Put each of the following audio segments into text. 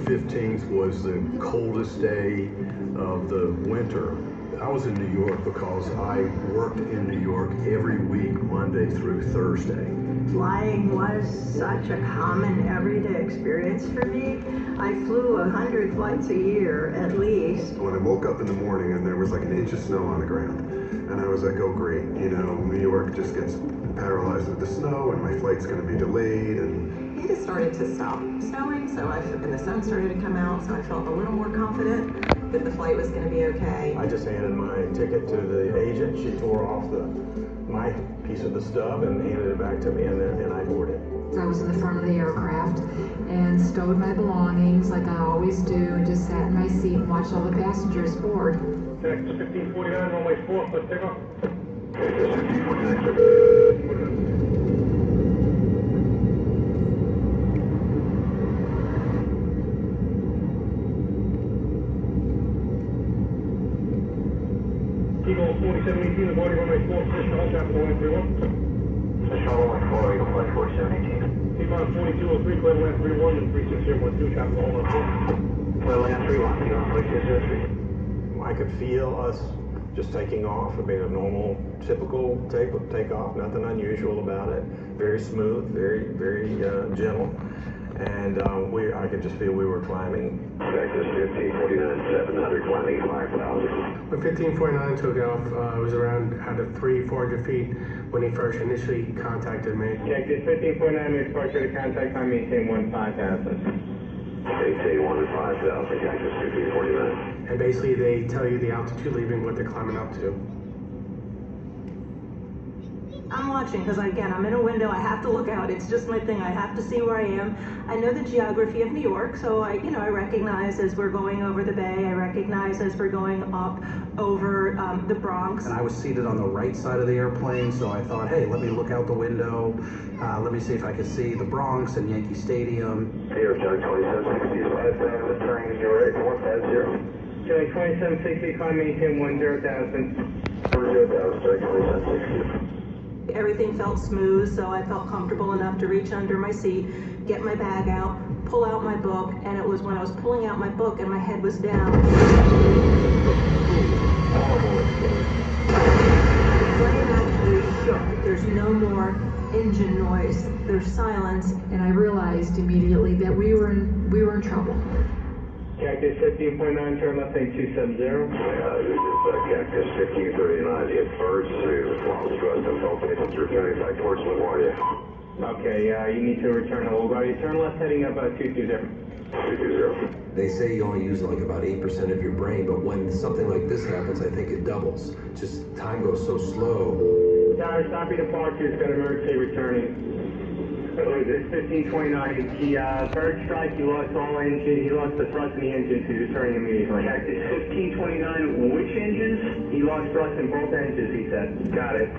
15th was the coldest day of the winter. I was in New York because I worked in New York every week, Monday through Thursday. Flying was such a common everyday experience for me. I flew 100 flights a year at least. When I woke up in the morning and there was like an inch of snow on the ground, and I was like, oh great, you know, New York just gets paralyzed with the snow and my flight's going to be delayed. And it had started to stop snowing, and the sun started to come out, so I felt a little more confident that the flight was going to be okay. I just handed my ticket to the agent. She tore off my piece of the stub and handed it back to me, and I boarded. I was in the front of the aircraft and stowed my belongings like I always do, and just sat in my seat and watched all the passengers board. 1549, runway 4, let's take off. 1549. Eagle 4718, the body runway 4, position all traffic on land 31. Position all land 4, Eagle flight 4718. T-Bound 4203, clear land 31 and 36012, traffic all land 4. Clear land 31, Eagle flight 203. I could feel us just taking off. I mean, a normal, typical takeoff, nothing unusual about it. Very smooth, very gentle. And I could just feel we were climbing. Texas 1549, 720, 5,000. When 1549 took off, it was around out of 300-400 feet when he first initially contacted me. Texas 1549, your departure to contact time, maintain 15,000. Maintain 15,000, Texas 1549. And basically they tell you the altitude leaving, what they're climbing up to. I'm watching because, again, I'm in a window. I have to look out. It's just my thing. I have to see where I am. I know the geography of New York, so I recognize as we're going over the bay. I recognize as we're going up over the Bronx. And I was seated on the right side of the airplane, so I thought, hey, let me look out the window. Let me see if I can see the Bronx and Yankee Stadium. Here, Joe 2760, 5,000, turning 08, 150. Joe 2760, climb maintain 10,000. 10,000, Joe 2760. Everything felt smooth, so I felt comfortable enough to reach under my seat, get my bag out, pull out my book, and it was when I was pulling out my book and my head was down. The plane actually shook. There's no more engine noise. There's silence. And I realized immediately that we were in trouble. Cactus 15.9, turn left, 8270. This is Cactus 1539, hit birds to lost thrust and focus, returning back towards LaGuardia. Okay, you need to return to LaGuardia. Turn left, heading up 220. 220. They say you only use like about 8% of your brain, but when something like this happens, I think it doubles. Just time goes so slow. Tower, stop your departure. It's got emergency returning. This 1529, he bird strike, he lost all engine, he lost the thrust in the engines, he's returning immediately. Cactus 1529, which engines? He lost thrust in both engines, he said. Got it.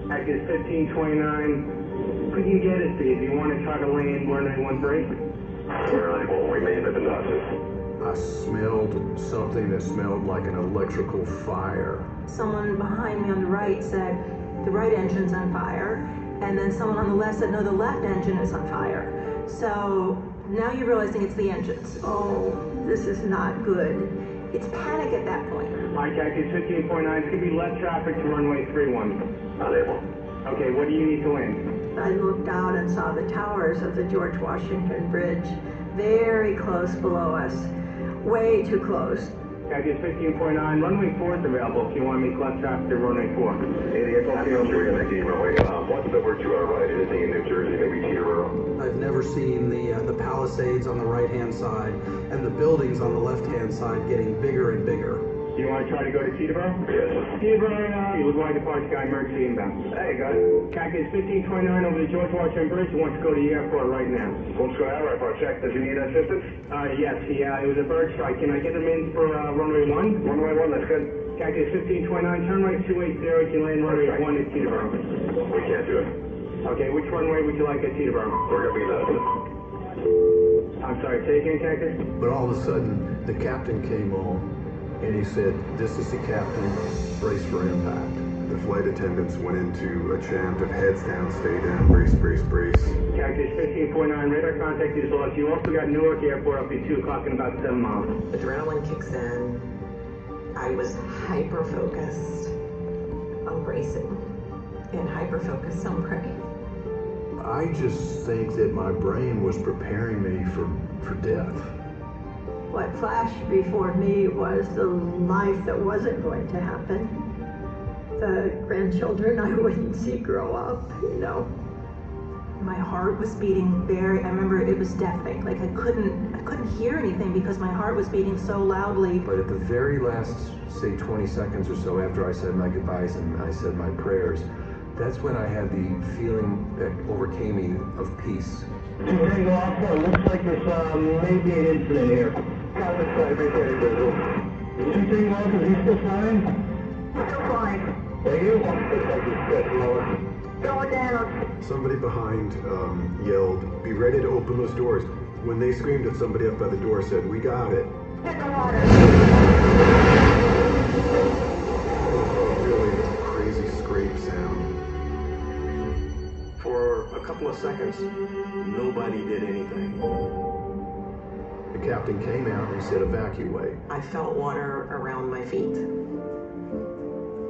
Cactus 1529, could you get it, Steve? You want to try to land runway 13? Runway will remain at the notches. I smelled something that smelled like an electrical fire. Someone behind me on the right said, the right engine's on fire. And then someone on the left said, no, the left engine is on fire. So now you're realizing it's the engines. Oh, this is not good. It's panic at that point. Hi, Cactus 15.9, it's going to be left traffic to runway 31. Unable. Okay, what do you need to land? I looked out and saw the towers of the George Washington Bridge very close below us. Way too close. Cactus 15.9, runway 4 is available if you want to make left traffic to runway 4. It's okay, I'm sure you're going to keep runway. What's the over to our right? Anything in New Jersey, maybe Teterboro? I've never seen the Palisades on the right-hand side and the buildings on the left-hand side getting bigger and bigger. You want to try to go to Teterboro? Yes. Teterboro, you look like the parts guy, emergency inbound. Hey, got it. Cactus 1529 over the George Washington Bridge. He wants to go to the airport right now. Wants to go out, airport check. Does he need assistance? Yes, it was a bird strike. Can I get him in for runway 1? Runway 1, that's good. Cactus 1529, turn right 280, you can land runway 1 at Teterboro. We can't do it. Okay, which runway would you like at Teterboro? We're going to be nuts. I'm sorry, say again, Cactus? But all of a sudden, the captain came on and he said, this is the captain, brace for impact. The flight attendants went into a chant of heads down, stay down, brace, brace, brace. Cactus 15.9, radar contact is lost. You also got Newark Airport up at 2 o'clock in about 7 miles. Adrenaline kicks in. I was hyper-focused on bracing and hyper-focused on praying. I just think that my brain was preparing me for death. What flashed before me was the life that wasn't going to happen. The grandchildren I wouldn't see grow up, you know. My heart was beating I remember it was deafening. Like I couldn't hear anything because my heart was beating so loudly. But at the very last, say 20 seconds or so after I said my goodbyes and I said my prayers, that's when I had the feeling that overcame me of peace. Tango Alpha, looks like there's maybe an incident here. Copy, sorry, reporting visual. Tango Alpha, is he still flying? Still flying. Thank you. Looks like he's good, lower. Going down. Somebody behind yelled, "Be ready to open those doors." When they screamed at somebody up by the door, said, "We got it." In the water. Really crazy scrape sound. For a couple of seconds, nobody did anything. The captain came out and he said, "Evacuate." I felt water around my feet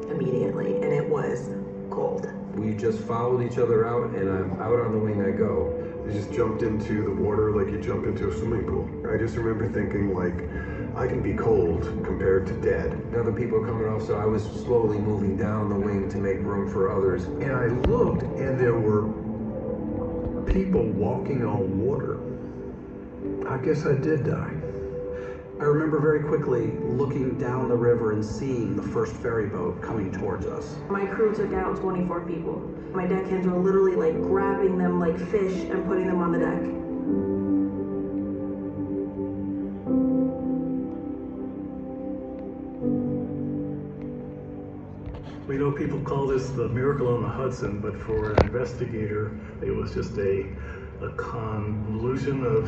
immediately, and it was cold. We just followed each other out, and I'm out on the wing I go. They just jumped into the water like you jump into a swimming pool. I just remember thinking, like, I can be cold compared to dead. Other people are coming off, so I was slowly moving down the wing to make room for others. And I looked and there were people walking on water. I guess I did die. I remember very quickly looking down the river and seeing the first ferry boat coming towards us. My crew took out 24 people. My deckhands were literally like grabbing them like fish and putting them on the deck. We know people call this the miracle on the Hudson, but for an investigator, it was just a convolution of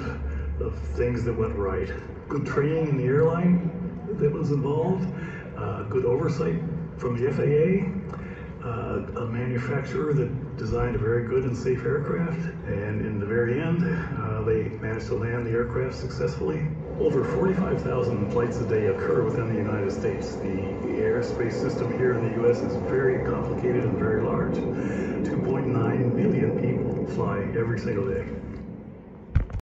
things that went right. Good training in the airline that was involved, good oversight from the FAA, a manufacturer that designed a very good and safe aircraft, and in the very end, they managed to land the aircraft successfully. Over 45,000 flights a day occur within the United States. The airspace system here in the U.S. is very complicated and very large. 2.9 million people fly every single day.